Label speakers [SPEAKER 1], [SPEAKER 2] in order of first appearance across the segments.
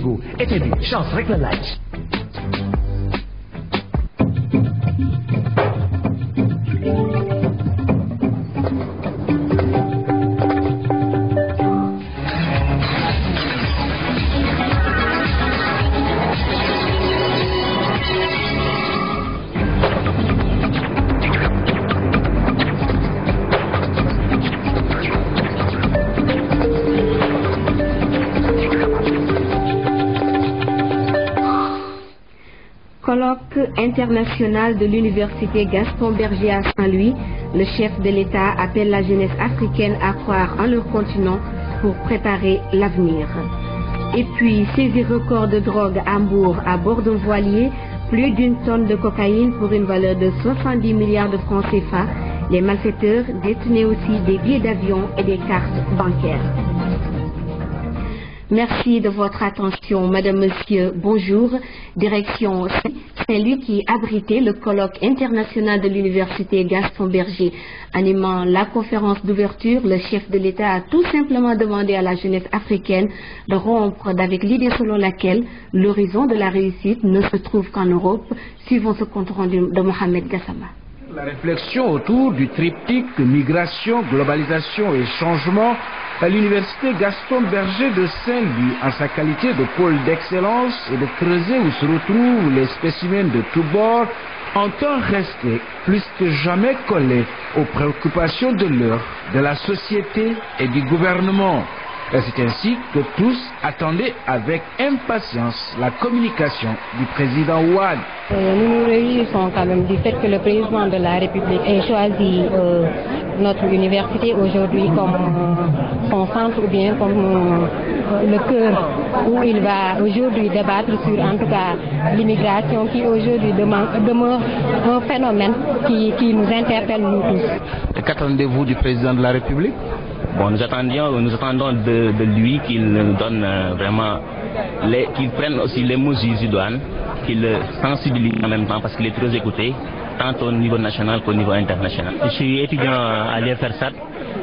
[SPEAKER 1] frigo été bi chance rek la laaj.
[SPEAKER 2] Colloque international de l'université Gaston Berger à Saint-Louis, le chef de l'État appelle la jeunesse africaine à croire en leur continent pour préparer l'avenir. Et puis, saisie record de drogue à Hambourg à bord d'un voilier, plus d'une tonne de cocaïne pour une valeur de 70 milliards de francs CFA. Les malfaiteurs détenaient aussi des billets d'avion et des cartes bancaires. Merci de votre attention, Madame, Monsieur, bonjour. Direction Saint-Louis qui abritait le colloque international de l'université Gaston Berger. Animant la conférence d'ouverture, le chef de l'État a tout simplement demandé à la jeunesse africaine de rompre avec l'idée selon laquelle l'horizon de la réussite ne se trouve qu'en Europe, suivant ce compte rendu de Mohamed Gassama.
[SPEAKER 3] La réflexion autour du triptyque migration, globalisation et changement à l'université Gaston Berger de Saint-Louis, en sa qualité de pôle d'excellence et de creuset où se retrouvent les spécimens de tous bords, entend rester plus que jamais collé aux préoccupations de l'heure, de la société et du gouvernement. C'est ainsi que tous attendaient avec impatience la communication du président Ouad.
[SPEAKER 4] Nous nous réjouissons quand même du fait que le président de la République ait choisi notre université aujourd'hui comme son centre ou bien comme le cœur où il va aujourd'hui débattre sur en tout cas l'immigration qui aujourd'hui demeure un phénomène qui nous interpelle nous tous.
[SPEAKER 3] Qu'attendez-vous du président de la République?
[SPEAKER 5] Bon, nous attendons de lui qu'il nous donne vraiment, qu'il prenne aussi les mesures idoines, qu'il sensibilise en même temps parce qu'il est trop écouté, tant au niveau national qu'au niveau international. Je suis étudiant à l'IFRSAT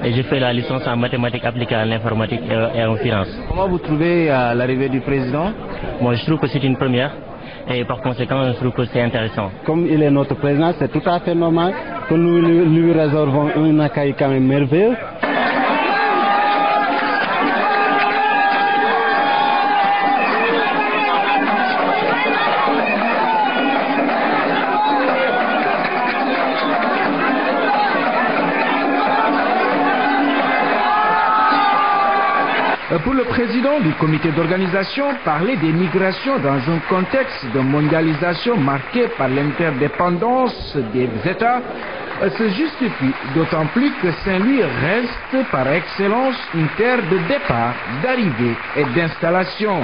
[SPEAKER 5] et je fais la licence en mathématiques appliquées à l'informatique et en finance.
[SPEAKER 3] Comment vous trouvez l'arrivée du président?
[SPEAKER 5] Bon, je trouve que c'est une première. Et par conséquent, je trouve que c'est intéressant.
[SPEAKER 6] Comme il est notre président, c'est tout à fait normal que nous lui réservons un accueil quand même merveilleux.
[SPEAKER 3] Pour le président du comité d'organisation, parler des migrations dans un contexte de mondialisation marqué par l'interdépendance des États se justifie d'autant plus que Saint-Louis reste par excellence une terre de départ, d'arrivée et d'installation.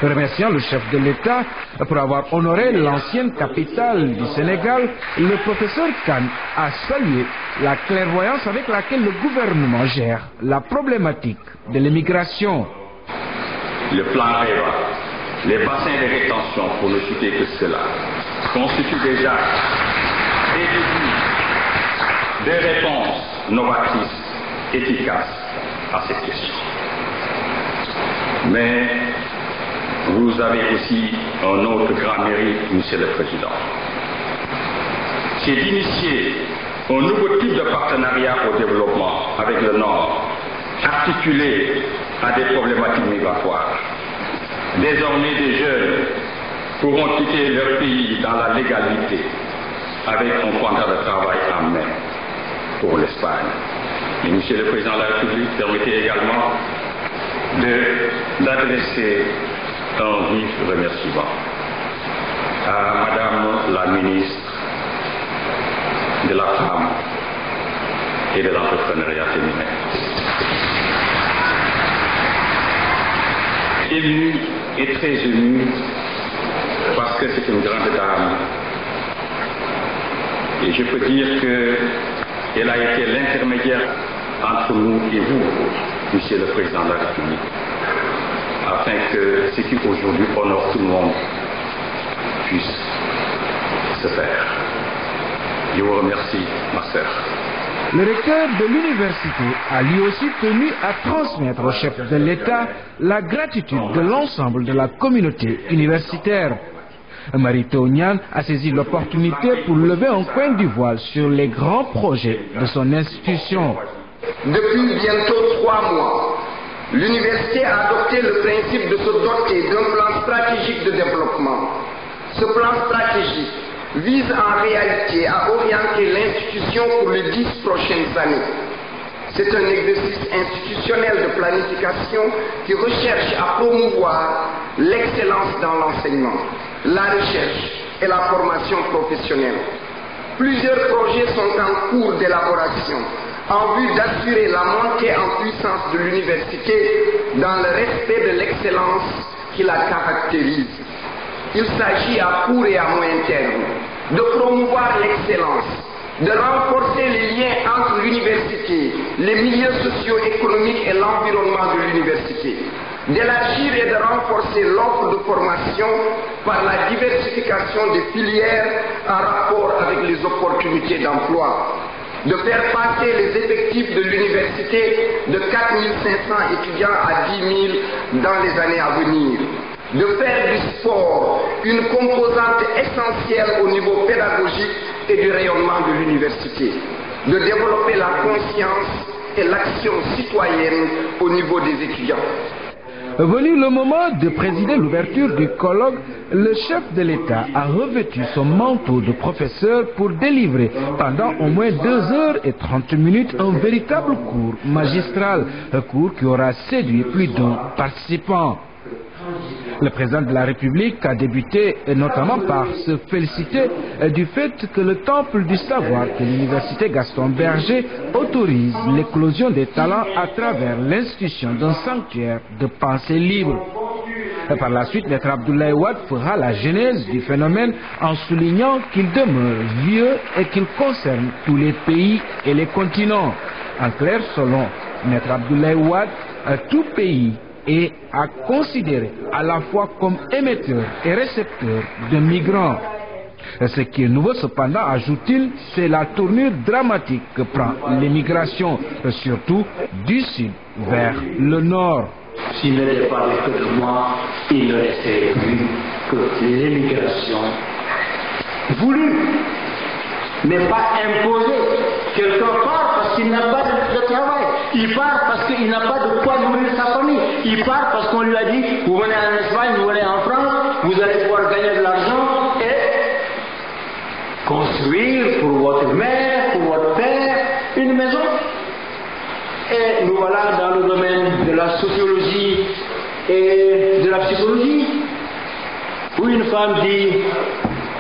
[SPEAKER 3] Remerciant le chef de l'État pour avoir honoré l'ancienne capitale du Sénégal, le professeur Kane a salué la clairvoyance avec laquelle le gouvernement gère la problématique de l'immigration.
[SPEAKER 7] Le plan REVA, les bassins de rétention, pour ne citer que cela, constituent déjà des réponses novatrices, efficaces à cette question. Mais vous avez aussi un autre grand mérite, Monsieur le Président. C'est d'initier un nouveau type de partenariat au développement avec le Nord, articulé à des problématiques migratoires. Désormais, des jeunes pourront quitter leur pays dans la légalité avec un contrat de travail en main pour l'Espagne. Et Monsieur le Président de la République, permettez également d'adresser un vif remerciement à Madame la ministre de la Femme et de l'Entrepreneuriat féminin. Émue et très émue parce que c'est une grande dame et je peux dire qu'elle a été l'intermédiaire entre nous et vous, Monsieur le Président de la République, afin que ce qui aujourd'hui honore tout le monde puisse se faire. Je vous remercie, ma sœur.
[SPEAKER 3] Le recteur de l'université a lui aussi tenu à transmettre au chef de l'État la gratitude de l'ensemble de la communauté universitaire. Mary Teuw Niane a saisi l'opportunité pour lever un coin du voile sur les grands projets de son institution.
[SPEAKER 8] Depuis bientôt 3 mois, l'université a adopté le principe de se doter d'un plan stratégique de développement. Ce plan stratégique vise en réalité à orienter l'institution pour les 10 prochaines années. C'est un exercice institutionnel de planification qui recherche à promouvoir l'excellence dans l'enseignement, la recherche et la formation professionnelle. Plusieurs projets sont en cours d'élaboration en vue d'assurer la montée en puissance de l'université dans le respect de l'excellence qui la caractérise. Il s'agit à court et à moyen terme de promouvoir l'excellence, de renforcer les liens entre l'université, les milieux socio-économiques et l'environnement de l'université, d'élargir et de renforcer l'offre de formation par la diversification des filières en rapport avec les opportunités d'emploi, de faire passer les effectifs de l'université de 4 500 étudiants à 10 000 dans les années à venir, de faire du sport une composante essentielle au niveau pédagogique et du rayonnement de l'université, de développer la conscience et l'action citoyenne au niveau des étudiants.
[SPEAKER 3] Venu le moment de présider l'ouverture du colloque, le chef de l'État a revêtu son manteau de professeur pour délivrer pendant au moins 2h30 un véritable cours magistral, un cours qui aura séduit plus d'un participant. Le président de la République a débuté notamment par se féliciter du fait que le temple du savoir que l'université Gaston Berger autorise l'éclosion des talents à travers l'institution d'un sanctuaire de pensée libre. Par la suite, Maître Abdoulaye Wade fera la genèse du phénomène en soulignant qu'il demeure vieux et qu'il concerne tous les pays et les continents. En clair, selon Maître Abdoulaye Wade, tout pays est à considérer à la fois comme émetteur et récepteur de migrants. Ce qui est nouveau cependant, ajoute-t-il, c'est la tournure dramatique que prend l'émigration, surtout du sud vers le nord.
[SPEAKER 9] S'il n'était pas que de moi, il ne restait plus que l'émigration voulue, mais pas imposée. Quelqu'un part parce qu'il n'a pas de travail. Il part parce qu'il n'a pas de quoi nourrir sa famille. Il part parce qu'on lui a dit, vous venez en Espagne, vous venez en France, vous allez pouvoir gagner de l'argent et construire pour votre mère, pour votre père, une maison. Et nous voilà dans le domaine de la sociologie et de la psychologie, où une femme dit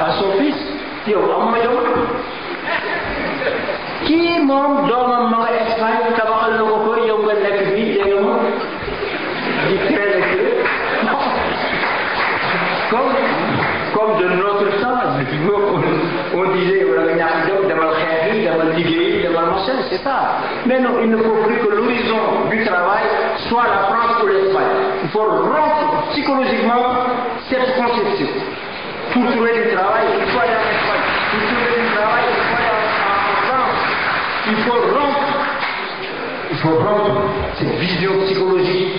[SPEAKER 9] à son fils, qui moom doomam ma nga Espagne tabaxal na ko ko yow nga nekk fii dégg nga moom di traîner comme de notre temps on disait wala nga ñàkk jom demal xeex yi demal liggéey demal machin, c'est ça. Mais non, il ne faut plus que l'horizon du travail soit la France ou l'Espagne. Il faut rompre psychologiquement cette conception. Pour trouver du travail, il faut aller en Espagne. Pour trouver du travail, il faut aller en France. Il faut rompre cette vision psychologique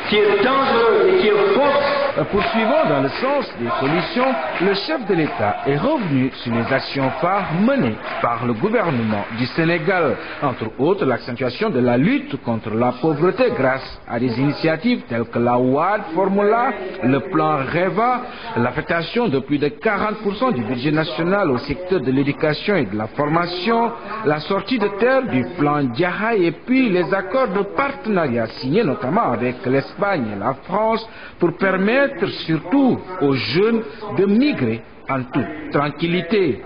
[SPEAKER 9] qui est dangereuse et qui est fausse.
[SPEAKER 3] Poursuivant dans le sens des solutions, le chef de l'État est revenu sur les actions phares menées par le gouvernement du Sénégal, entre autres l'accentuation de la lutte contre la pauvreté grâce à des initiatives telles que la WAD Formula, le plan REVA, l'affectation de plus de 40% du budget national au secteur de l'éducation et de la formation, la sortie de terre du plan Diahay et puis les accords de partenariat signés notamment avec l'Espagne et la France pour permettre surtout aux jeunes de migrer en toute tranquillité.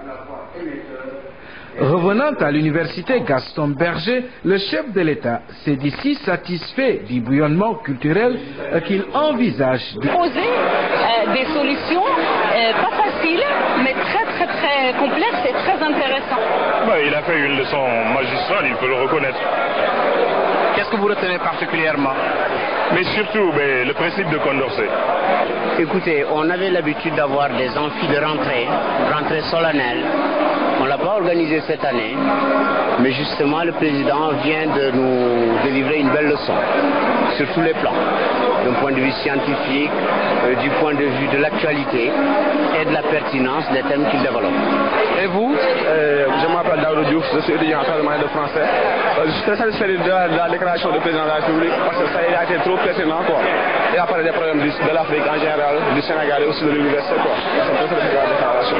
[SPEAKER 3] Revenant à l'université Gaston Berger, le chef de l'État s'est dit si satisfait du bouillonnement culturel qu'il envisage de
[SPEAKER 10] poser des solutions pas faciles, mais très complexes et très intéressantes.
[SPEAKER 11] Il a fait une leçon magistrale, il faut le reconnaître.
[SPEAKER 12] Qu'est-ce que vous retenez particulièrement?
[SPEAKER 11] Mais surtout, le principe de Condorcet.
[SPEAKER 13] Écoutez, on avait l'habitude d'avoir des amphis de rentrée solennelle. On l'a l'a pas organisé cette année, mais justement le président vient de nous délivrer une belle leçon sur tous les plans, d'un point de vue scientifique, du point de vue de l'actualité et de la pertinence des thèmes qu'il développe.
[SPEAKER 14] Et vous? Je m'appelle Daoud Diouf, je suis étudiant en troisième de français. Je suis très satisfait de la déclaration du président de la République parce que ça a été trop pertinent, quoi. Il a parlé des problèmes de l'Afrique en général, du Sénégal et aussi de l'université, quoi. C'est très satisfait de la déclaration.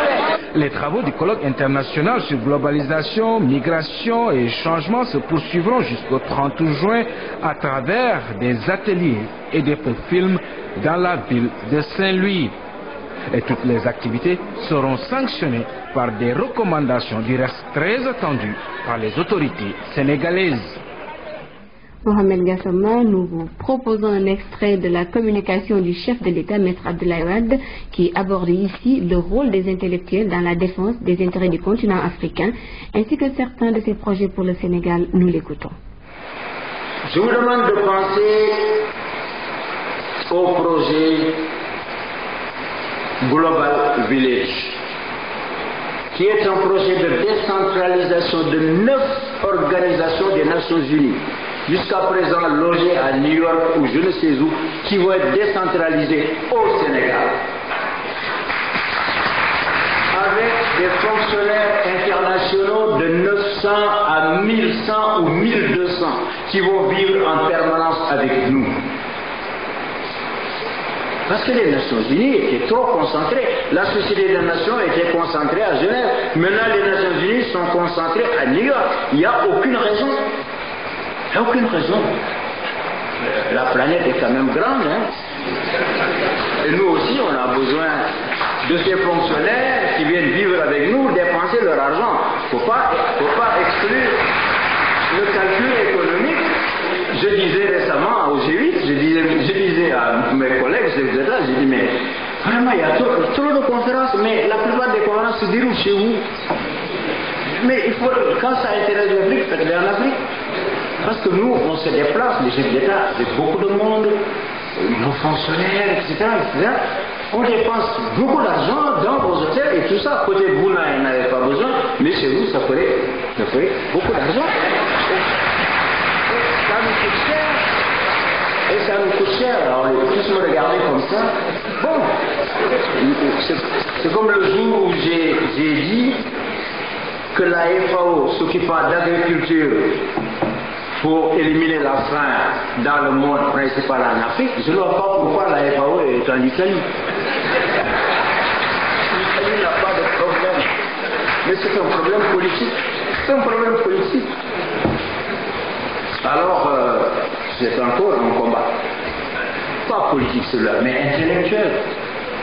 [SPEAKER 3] Les travaux du colloque international sur globalisation, migration et changement se poursuivront jusqu'au 30 juin à travers des ateliers et des films dans la ville de Saint-Louis. Et toutes les activités seront sanctionnées par des recommandations du reste très attendues par les autorités sénégalaises.
[SPEAKER 2] Mohamed Gassama, nous vous proposons un extrait de la communication du chef de l'État, Maître Abdoulaye Wade, qui aborde ici le rôle des intellectuels dans la défense des intérêts du continent africain, ainsi que certains de ses projets pour le Sénégal. Nous l'écoutons.
[SPEAKER 9] Je vous demande de penser au projet Global Village, qui est un projet de décentralisation de 9 organisations des Nations Unies, jusqu'à présent logées à New York ou je ne sais où, qui vont être décentralisées au Sénégal, avec des fonctionnaires internationaux de 900 à 1100 ou 1200 qui vont vivre en permanence avec nous. Parce que les Nations Unies étaient trop concentrées. La Société des Nations était concentrée à Genève. Maintenant, les Nations Unies sont concentrées à New York. Il n'y a aucune raison. Il n'y a aucune raison. La planète est quand même grande. Et nous aussi, on a besoin de ces fonctionnaires qui viennent vivre avec nous, dépenser leur argent. Il ne faut pas exclure le calcul économique. Je disais récemment au G8, je disais à mes collègues, je dis, mais vraiment il y a trop de conférences, mais la plupart des conférences se déroulent chez vous. Mais il faut, quand ça intéresse l'Afrique, faites-les en Afrique. Parce que nous, on se déplace, les chefs d'État, avec beaucoup de monde, nos fonctionnaires, etc. On dépense beaucoup d'argent dans vos hôtels et tout ça. Peut-être vous n'en avez pas besoin, mais chez vous, ça ferait beaucoup d'argent. Ça nous coûte cher. Et ça nous coûte cher. Alors, tous me regarder comme ça. Bon, c'est comme le jour où j'ai dit que la FAO s'occupant d'agriculture pour éliminer la faim dans le monde principal en Afrique. Je ne vois pas pourquoi la FAO est en Italie. L'Italie n'a pas de problème. Mais c'est un problème politique. C'est un problème politique. Alors, c'est encore un combat. Pas politique celui-là, mais intellectuel,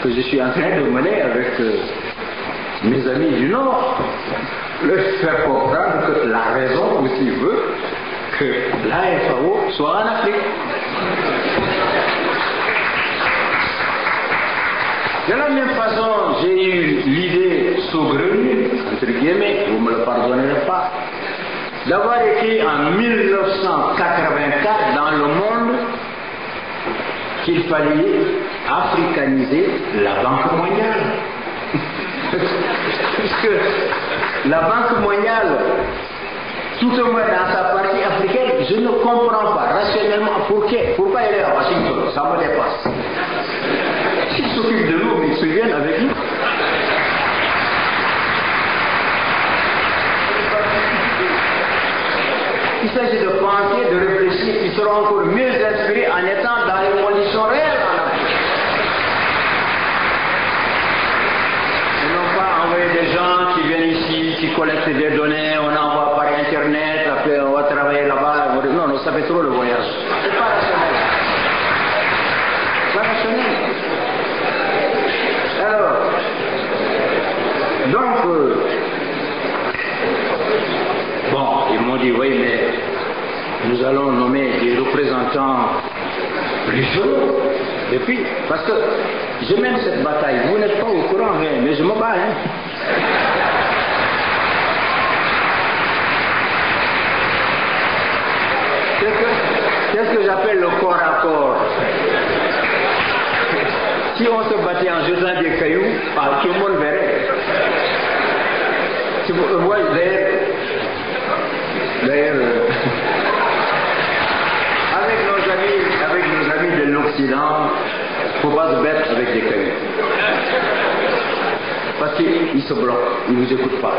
[SPEAKER 9] que je suis en train de mener avec mes amis du Nord. Leur faire comprendre que la raison aussi veut que la FAO soit en Afrique. De la même façon, j'ai eu l'idée saugrenue, entre guillemets, vous ne me le pardonnerez pas, d'avoir écrit en 1984 dans le monde qu'il fallait africaniser la Banque mondiale. Puisque la Banque mondiale, tout au moins dans sa partie africaine, je ne comprends pas rationnellement pourquoi elle est à Washington. Ça me dépasse. S'ils s'occupent de nous, ils se viennent avec nous. Il s'agit de penser, de réfléchir, ils seront encore mieux inspirés en étant dans les conditions réelles en Afrique. Et non pas envoyer des gens qui viennent ici, qui collectent des données, on envoie par Internet, après on va travailler là-bas. Non, non, ça fait trop le voyage. C'est pas rationnel. C'est pas rationnel. Alors, donc, bon, ils m'ont dit, oui, mais nous allons nommer des représentants plus jeunes. Et puis, parce que je mène cette bataille, vous n'êtes pas au courant, mais je me bats. Qu'est-ce que j'appelle le corps à corps? Si on se battait en jetant des cailloux, tout le monde verrait. C'est Moi, d'ailleurs, avec nos amis de l'Occident, il ne faut pas se battre avec des cailloux. Parce qu'ils se bloquent, ils ne vous écoutent pas.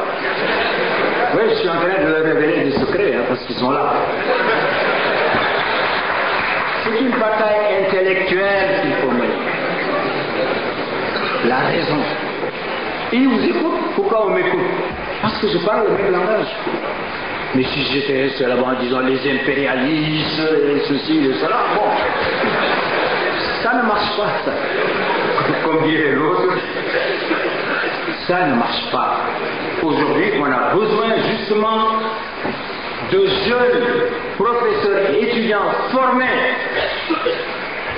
[SPEAKER 9] Oui, je suis en train de leur révéler des secrets, parce qu'ils sont là. C'est une bataille intellectuelle qu'il faut mener. La raison. Ils vous écoutent. Pourquoi on m'écoute? Parce que je parle le même langage. Mais si j'étais resté là-bas en disant les impérialistes, et ceci, et cela, bon, ça ne marche pas, ça. Comme dirait l'autre, ça ne marche pas. Aujourd'hui, on a besoin justement de jeunes professeurs et étudiants formés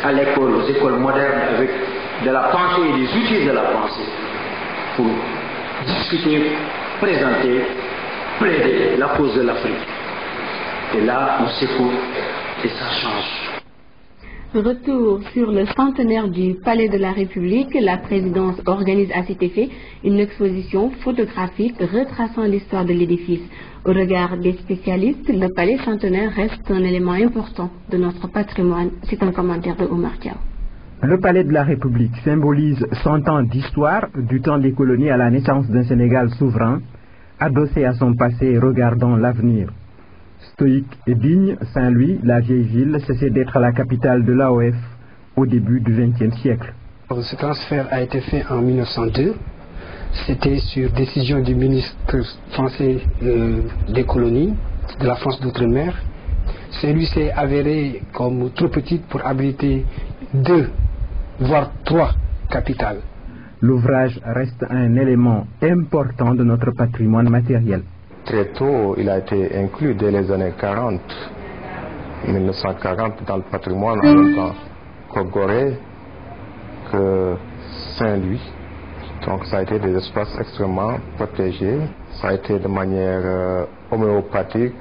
[SPEAKER 9] à l'école, aux écoles modernes, avec de la pensée et des outils de la pensée, pour discuter, présenter, plaider la cause de l'Afrique. Et là, on s'écoute et ça change.
[SPEAKER 2] Retour sur le centenaire du Palais de la République. La présidence organise à cet effet une exposition photographique retraçant l'histoire de l'édifice. Au regard des spécialistes, le palais centenaire reste un élément important de notre patrimoine. C'est un commentaire de Omar Diaw.
[SPEAKER 15] Le Palais de la République symbolise 100 ans d'histoire, du temps des colonies à la naissance d'un Sénégal souverain, adossé à son passé et regardant l'avenir. Stoïque et digne, Saint-Louis, la vieille ville, cessait d'être la capitale de l'AOF au début du XXe siècle.
[SPEAKER 16] Ce transfert a été fait en 1902. C'était sur décision du ministre français des colonies, de la France d'outre-mer. Saint-Louis s'est avéré comme trop petite pour abriter 2, voire 3 capitales.
[SPEAKER 15] L'ouvrage reste un élément important de notre patrimoine matériel.
[SPEAKER 17] Très tôt, il a été inclus dès les années 40, 1940, dans le patrimoine, en même temps que Gorée, que Saint-Louis. Donc ça a été des espaces extrêmement protégés. Ça a été de manière homéopathique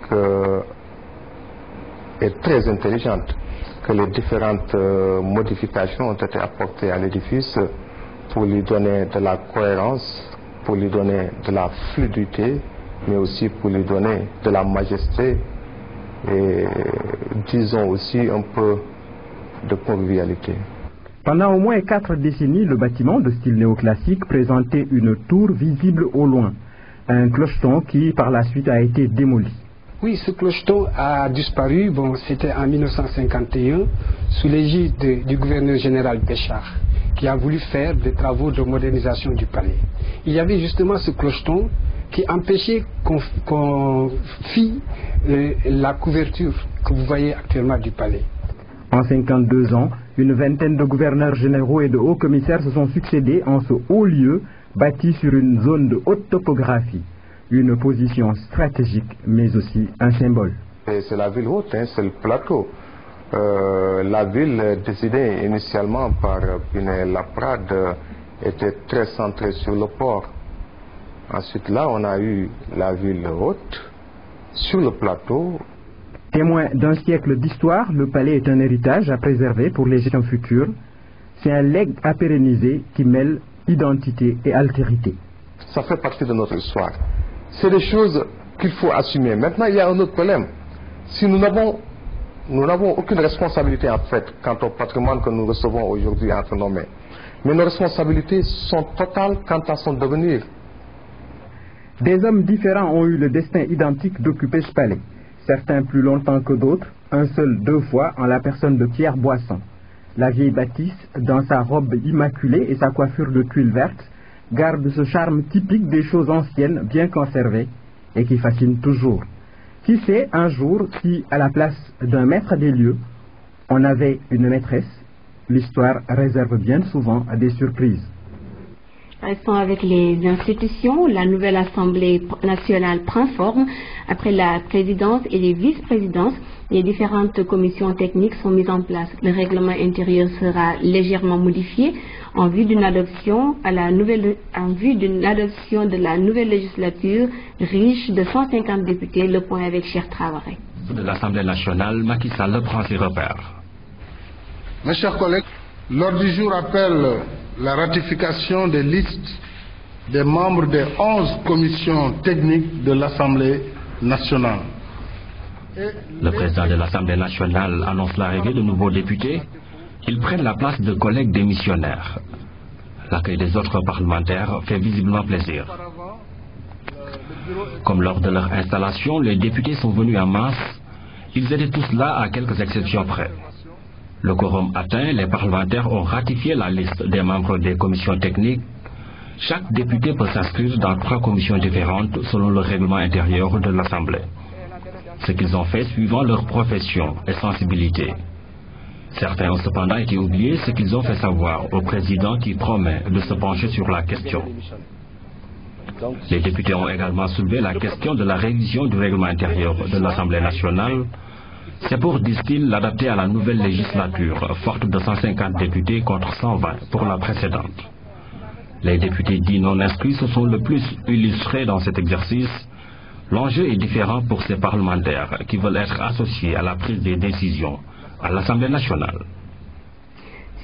[SPEAKER 17] et très intelligente que les différentes modifications ont été apportées à l'édifice pour lui donner de la cohérence, pour lui donner de la fluidité, mais aussi pour lui donner de la majesté et disons aussi un peu de convivialité.
[SPEAKER 15] Pendant au moins 4 décennies, le bâtiment de style néoclassique présentait une tour visible au loin, un clocheton qui par la suite a été démoli.
[SPEAKER 16] Oui, ce clocheton a disparu, c'était en 1951, sous l'égide du gouverneur général Béchard, qui a voulu faire des travaux de modernisation du palais. Il y avait justement ce clocheton qui empêchait qu'on fît la couverture que vous voyez actuellement du palais.
[SPEAKER 15] En 52 ans, une vingtaine de gouverneurs généraux et de hauts commissaires se sont succédés en ce haut lieu bâti sur une zone de haute topographie. Une position stratégique, mais aussi un symbole.
[SPEAKER 17] C'est la ville haute, c'est le plateau. La ville décidée initialement par Pinel Laprade était très centrée sur le port. Ensuite là, on a eu la ville haute sur le plateau.
[SPEAKER 15] Témoin d'un siècle d'histoire, le palais est un héritage à préserver pour les générations futures. C'est un legs à pérenniser qui mêle identité et altérité.
[SPEAKER 17] Ça fait partie de notre histoire. C'est des choses qu'il faut assumer. Maintenant, il y a un autre problème. Si nous n'avons aucune responsabilité en fait quant au patrimoine que nous recevons aujourd'hui entre nos mains. Mais nos responsabilités sont totales quant à son devenir.
[SPEAKER 15] Des hommes différents ont eu le destin identique d'occuper ce palais. Certains plus longtemps que d'autres, un seul 2 fois en la personne de Pierre Boisson. La vieille bâtisse, dans sa robe immaculée et sa coiffure de tuiles vertes, garde ce charme typique des choses anciennes bien conservées et qui fascine toujours. Qui sait un jour si, à la place d'un maître des lieux, on avait une maîtresse? L'histoire réserve bien souvent des surprises.
[SPEAKER 2] Restons avec les institutions. La nouvelle Assemblée nationale prend forme. Après la présidence et les vice-présidences, les différentes commissions techniques sont mises en place. Le règlement intérieur sera légèrement modifié en vue d'une adoption de la nouvelle législature riche de 150 députés. Le point avec Cheikh Traoré.
[SPEAKER 18] De l'Assemblée nationale, Macky Sall prend ses repères.
[SPEAKER 19] Mes chers collègues, l'ordre du jour appelle la ratification des listes des membres des 11 commissions techniques de l'Assemblée nationale.
[SPEAKER 18] Le président de l'Assemblée nationale annonce l'arrivée de nouveaux députés. Ils prennent la place de collègues démissionnaires. L'accueil des autres parlementaires fait visiblement plaisir. Comme lors de leur installation, les députés sont venus en masse. Ils étaient tous là à quelques exceptions près. Le quorum atteint, les parlementaires ont ratifié la liste des membres des commissions techniques. Chaque député peut s'inscrire dans 3 commissions différentes selon le règlement intérieur de l'Assemblée. Ce qu'ils ont fait suivant leur profession et sensibilité. Certains ont cependant été oubliés, ce qu'ils ont fait savoir au président qui promet de se pencher sur la question. Les députés ont également soulevé la question de la révision du règlement intérieur de l'Assemblée nationale. C'est pour, disent-ils, l'adapter à la nouvelle législature, forte de 150 députés contre 120 pour la précédente. Les députés dits non inscrits se sont le plus illustrés dans cet exercice. L'enjeu est différent pour ces parlementaires qui veulent être associés à la prise des décisions à l'Assemblée nationale.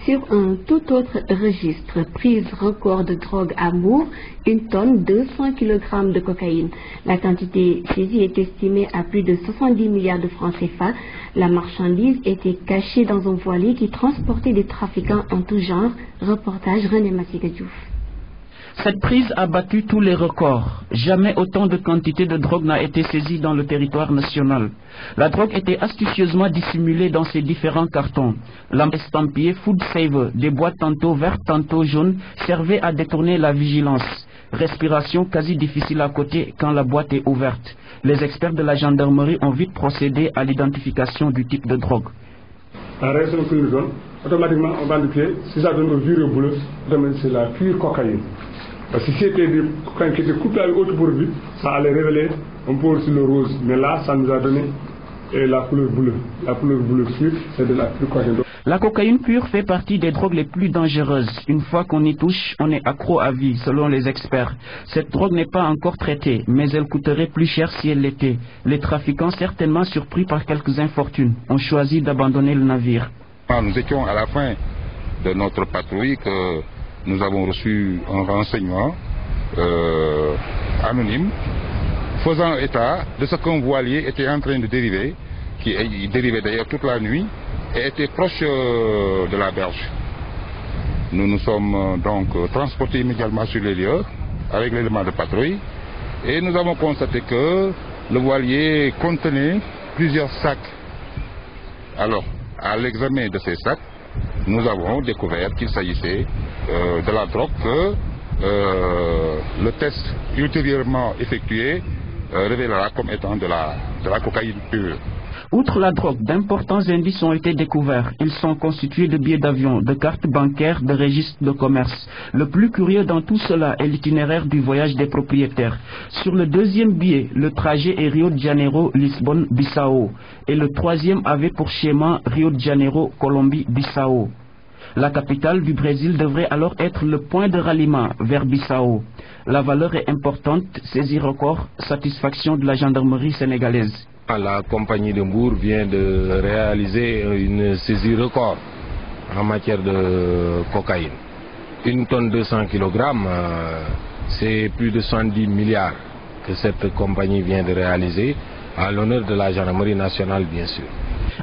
[SPEAKER 2] Sur un tout autre registre, prise record de drogue à Bourg, 1 tonne 200 kg de cocaïne. La quantité saisie est estimée à plus de 70 milliards de francs CFA. La marchandise était cachée dans un voilier qui transportait des trafiquants en tout genre. Reportage René Massiga Diouf.
[SPEAKER 20] Cette prise a battu tous les records. Jamais autant de quantité de drogue n'a été saisie dans le territoire national. La drogue était astucieusement dissimulée dans ces différents cartons. Lampes estampillées Food Saver, des boîtes tantôt vertes, tantôt jaunes, servaient à détourner la vigilance. Respiration quasi difficile à côté quand la boîte est ouverte. Les experts de la gendarmerie ont vite procédé à l'identification du type de drogue.
[SPEAKER 21] La réaction que nous donne, automatiquement on va indiquer, si ça donne au vire bleu, c'est la pure cocaïne. Parce que si c'était des cocaïnes qui étaient coupées avec autre produit, ça allait révéler un peu aussi le rose. Mais là, ça nous a donné la couleur bleue. La couleur bleue pure, c'est de la pure cocaïne.
[SPEAKER 20] La cocaïne pure fait partie des drogues les plus dangereuses. Une fois qu'on y touche, on est accro à vie, selon les experts. Cette drogue n'est pas encore traitée, mais elle coûterait plus cher si elle l'était. Les trafiquants, certainement surpris par quelques infortunes, ont choisi d'abandonner le navire.
[SPEAKER 22] Nous étions à la fin de notre patrouille que nous avons reçu un renseignement anonyme faisant état de ce qu'un voilier était en train de dériver, qui dérivait d'ailleurs toute la nuit et était proche de la berge. Nous nous sommes donc transportés immédiatement sur les lieux avec l'élément de patrouille et nous avons constaté que le voilier contenait plusieurs sacs. Alors, à l'examen de ces sacs, nous avons découvert qu'il s'agissait de la drogue que le test ultérieurement effectué révélera comme étant de la cocaïne pure.
[SPEAKER 20] Outre la drogue, d'importants indices ont été découverts. Ils sont constitués de billets d'avion, de cartes bancaires, de registres de commerce. Le plus curieux dans tout cela est l'itinéraire du voyage des propriétaires. Sur le 2e billet, le trajet est Rio de Janeiro, Lisbonne, Bissau. Et le 3e avait pour schéma Rio de Janeiro, Colombie, Bissau. La capitale du Brésil devrait alors être le point de ralliement vers Bissau. La valeur est importante, saisie record, satisfaction de la gendarmerie sénégalaise.
[SPEAKER 23] La compagnie de Mbour vient de réaliser une saisie record en matière de cocaïne. 1 tonne 200 kg, c'est plus de 70 milliards que cette compagnie vient de réaliser, à l'honneur de la gendarmerie nationale bien sûr.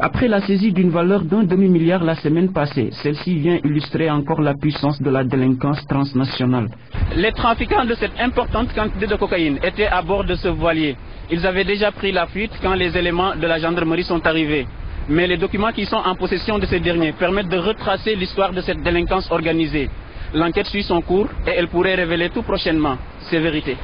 [SPEAKER 20] Après la saisie d'une valeur d'1 demi-milliard la semaine passée, celle-ci vient illustrer encore la puissance de la délinquance transnationale.
[SPEAKER 12] Les trafiquants de cette importante quantité de cocaïne étaient à bord de ce voilier. Ils avaient déjà pris la fuite quand les éléments de la gendarmerie sont arrivés. Mais les documents qui sont en possession de ces derniers permettent de retracer l'histoire de cette délinquance organisée. L'enquête suit son cours et elle pourrait révéler tout prochainement ces vérités.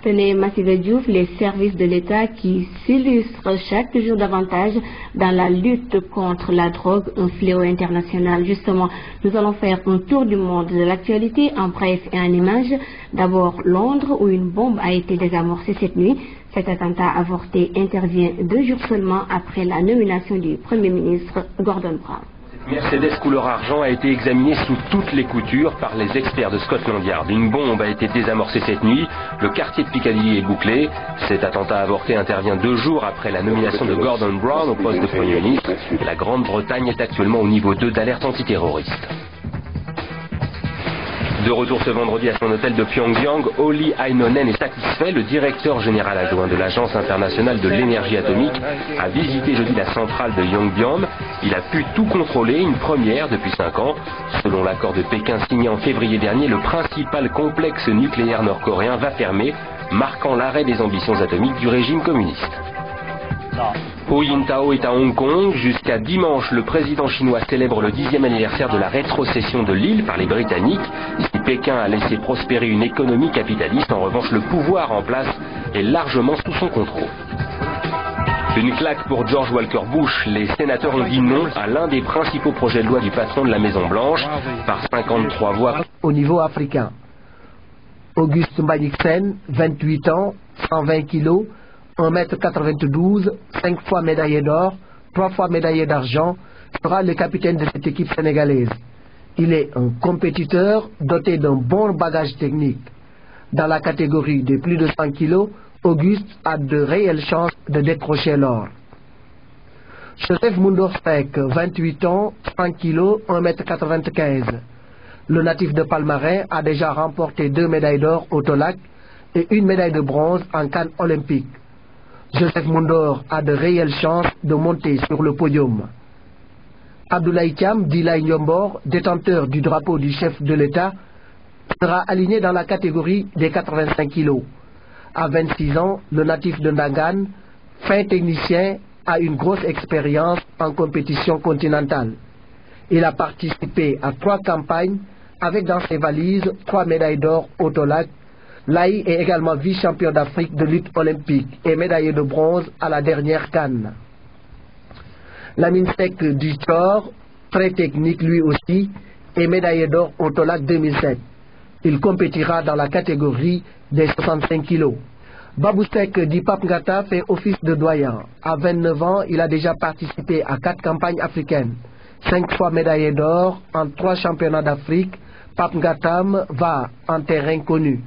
[SPEAKER 2] Tenez, Massiga Diouf, les services de l'État qui s'illustrent chaque jour davantage dans la lutte contre la drogue, un fléau international. Justement, nous allons faire un tour du monde de l'actualité en bref et en images. D'abord, Londres, où une bombe a été désamorcée cette nuit. Cet attentat avorté intervient 2 jours seulement après la nomination du Premier ministre Gordon Brown.
[SPEAKER 24] Mercedes couleur argent a été examinée sous toutes les coutures par les experts de Scotland Yard. Une bombe a été désamorcée cette nuit. Le quartier de Piccadilly est bouclé. Cet attentat avorté intervient 2 jours après la nomination de Gordon Brown au poste de Premier ministre. La Grande-Bretagne est actuellement au niveau 2 d'alerte antiterroriste. De retour ce vendredi à son hôtel de Pyongyang, Olli Heinonen est satisfait. Le directeur général adjoint de l'Agence internationale de l'énergie atomique a visité jeudi la centrale de Yongbyon. Il a pu tout contrôler, une première depuis 5 ans. Selon l'accord de Pékin signé en février dernier, le principal complexe nucléaire nord-coréen va fermer, marquant l'arrêt des ambitions atomiques du régime communiste. Hu Jintao est à Hong Kong. Jusqu'à dimanche, le président chinois célèbre le 10e anniversaire de la rétrocession de l'île par les Britanniques. Si Pékin a laissé prospérer une économie capitaliste, en revanche, le pouvoir en place est largement sous son contrôle. Une claque pour George Walker Bush. Les sénateurs ont dit non à l'un des principaux projets de loi du patron de la Maison-Blanche par 53 voix.
[SPEAKER 1] Au niveau africain, Auguste Mbagnick-Sen, 28 ans, 120 kilos, 1m92, 5 fois médaillé d'or, 3 fois médaillé d'argent, sera le capitaine de cette équipe sénégalaise. Il est un compétiteur doté d'un bon bagage technique. Dans la catégorie de plus de 100 kilos, Auguste a de réelles chances de décrocher l'or. Joseph Mundorsek, 28 ans, 100 kilos, 1m95. Le natif de Palmarin a déjà remporté 2 médailles d'or au Tolac et 1 médaille de bronze en Cannes olympique. Joseph Mundor a de réelles chances de monter sur le podium. Abdoulaye Thiam d'Ilay Nyombor, détenteur du drapeau du chef de l'État, sera aligné dans la catégorie des 85 kilos. À 26 ans, le natif de Ndangan, fin technicien, a une grosse expérience en compétition continentale. Il a participé à 3 campagnes avec dans ses valises 3 médailles d'or au Tolac. Laï est également vice-champion d'Afrique de lutte olympique et médaillé de bronze à la dernière Cannes. Lamine Seck du Thor, très technique lui aussi, est médaillé d'or au Tolac 2007. Il compétira dans la catégorie des 65 kilos. Babou Seck du Pape Ngata fait office de doyen. À 29 ans, il a déjà participé à 4 campagnes africaines. 5 fois médaillé d'or en 3 championnats d'Afrique. Pape Ngatam va en terrain connu.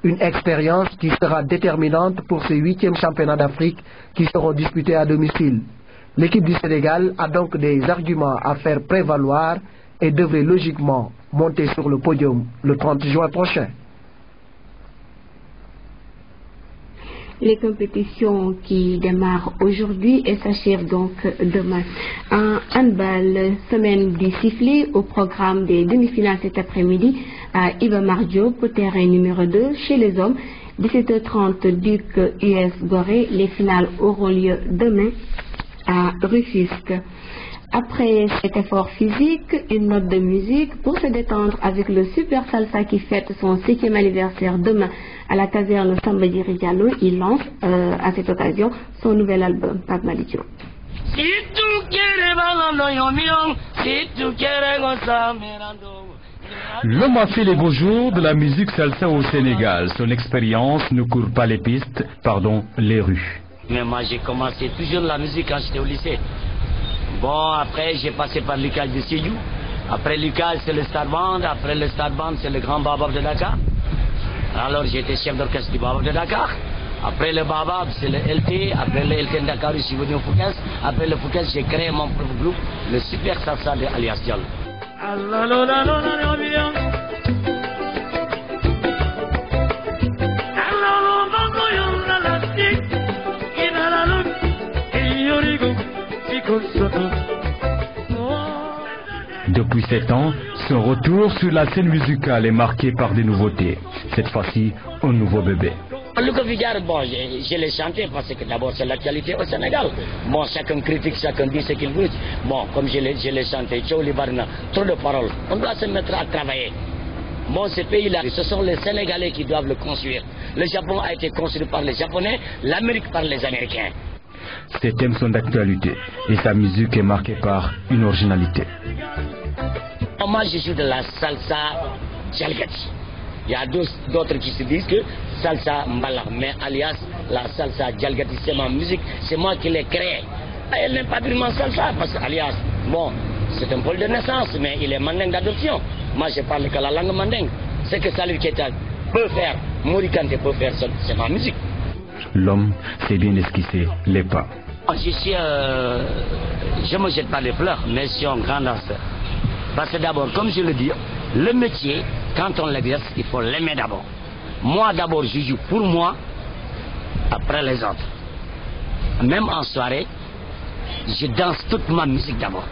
[SPEAKER 1] Une expérience qui sera déterminante pour ces 8e championnats d'Afrique qui seront disputés à domicile. L'équipe du Sénégal a donc des arguments à faire prévaloir et devrait logiquement monter sur le podium le 30 juin prochain.
[SPEAKER 2] Les compétitions qui démarrent aujourd'hui et s'achèvent donc demain. En handball, semaine du sifflet au programme des demi-finales cet après-midi à Iba Mar Diop, terrain numéro 2 chez les hommes. 17h30 Duc US Gorée. Les finales auront lieu demain à Rufisque. Après cet effort physique, une note de musique pour se détendre avec le Super Salsa qui fête son 7e anniversaire demain à la caserne Samba Diri Diallo. Il lance à cette occasion son nouvel album, Pape Malidio.
[SPEAKER 4] L'homme a fait les beaux jours de la musique salsa au Sénégal. Son expérience ne court pas les pistes, pardon, les rues.
[SPEAKER 5] Mais moi j'ai commencé toujours la musique quand j'étais au lycée. Bon, après j'ai passé par l'UCAL de Sédhiou. Après l'UCAL c'est le Star Band. Après le Star Band c'est le Grand Babab de Dakar. Alors j'ai été chef d'orchestre du Babab de Dakar. Après le Babab c'est le LT. Après le LT de Dakar je suis venu au Fouquet. Après le Fouquet j'ai créé mon propre groupe, le Super Salsa de Alias Diallo.
[SPEAKER 4] Depuis 7 ans, son retour sur la scène musicale est marqué par des nouveautés. Cette fois-ci, un nouveau bébé.
[SPEAKER 5] Le Covidar, bon, je l'ai chanté parce que d'abord c'est l'actualité au Sénégal. Bon, chacun critique, chacun dit ce qu'il veut. Bon, comme je l'ai chanté, trop de paroles. On doit se mettre à travailler. Bon, ce pays-là, ce sont les Sénégalais qui doivent le construire. Le Japon a été construit par les Japonais, l'Amérique par les Américains.
[SPEAKER 4] Ces thèmes sont d'actualité et sa musique est marquée par une originalité.
[SPEAKER 5] Moi, je suis de la salsa Djalgati. Il y a d'autres qui se disent que salsa Mbala, mais alias la salsa Djalgati, c'est ma musique, c'est moi qui l'ai créée. Elle n'est pas vraiment salsa parce que alias, bon, c'est un pôle de naissance, mais il est mandingue d'adoption. Moi, je parle que la langue mandingue. Ce que Salif Keita peut faire, Mori Kanté peut faire, c'est ma musique.
[SPEAKER 4] L'homme sait bien esquisser les pas.
[SPEAKER 5] Je ne me jette pas les fleurs, mais je suis un grand danseur. Parce que d'abord, comme je le dis, le métier, quand on l'exerce, il faut l'aimer d'abord. Moi d'abord, je joue pour moi, après les autres. Même en soirée, je danse toute ma musique d'abord.